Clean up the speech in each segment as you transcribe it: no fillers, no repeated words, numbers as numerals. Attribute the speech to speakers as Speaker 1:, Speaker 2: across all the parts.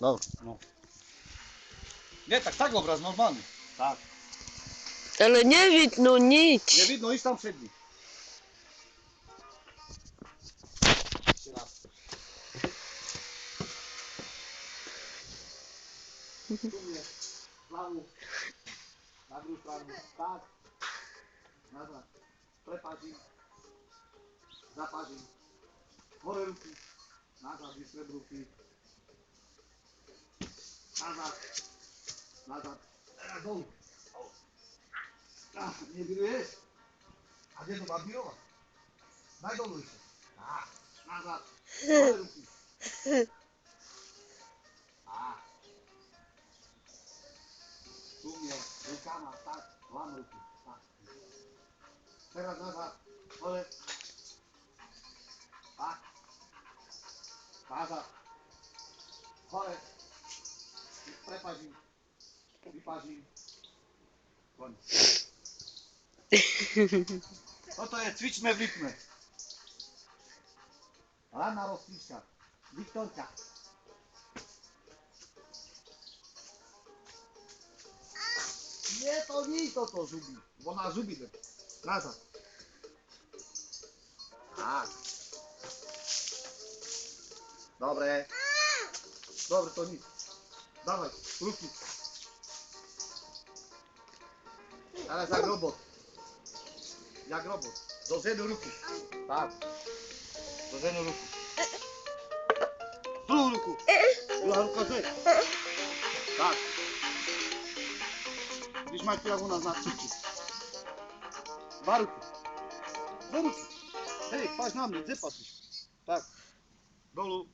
Speaker 1: No. No. Nie, tak obraz normalny. Tak.
Speaker 2: Ale nie widno nic.
Speaker 1: Nie widno, idź tam przed nim. Jeszcze raz. Tu mnie, prawo. Nagróż prawo. Tak. Nazad. Preparzin. Zaparzin. Chore ruki. Nazad, jeszcze ruki. Nazad. Nazad. Teraz dół. Nie wirujesz? A gdzie to mam wirować? Najdoluj się. Nazad. Chore ruki. Tu mnie, rukama, tak. Łam ruki. Tak. Teraz nazad. Chore. Tak. Nazad. Chore. Preparzin. Wyparzin. Koniec. No to jest ćwiczmy w rytmie. Rana rozpiszka. Wiktorka. Nie, to nie to zubi. Bo na zubi. Nazad. Tak. Dobre. Dobre, to nic. Dawaj, ruki. Teraz jak robot. Jak robot. Do żenu ruki. Tak. Do żenu ruki. Drugą ruku. Druga ruka żeń. Tak. Widzisz, Majku, jak u nas na szybki. Dwa ruki. Dwa ruki. Hej, patrz na mnie, gdzie patrzysz? Tak. Dolu.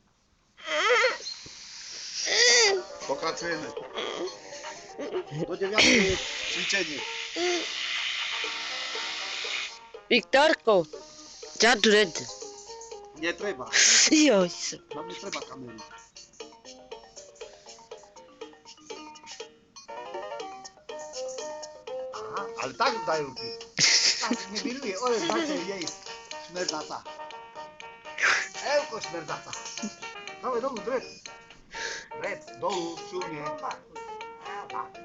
Speaker 1: Pokraczujemy. Do 9 jest ćwiczenie.
Speaker 2: Wiktorko, dziadu redy.
Speaker 1: Nie trzeba.
Speaker 2: Jojse.
Speaker 1: Nam nie trzeba kamery. Aha, ale tak dają ruki. Tak, nie wiruje. Ole, znaczy jej śmerdzaca. Ełko śmerdzaca. Dawaj, dołu, drep. Drep, dołu, szumie.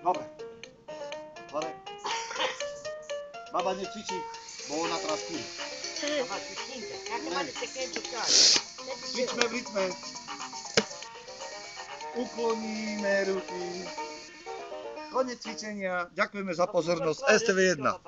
Speaker 1: Dobra. Dobra. Baba nie ćwiczy, bo ona teraz kuli. Ćwiczmy w rytmie. Ukłonimy ruki. Koniec ćwiczenia. Dziękujemy za pozorność. STV1.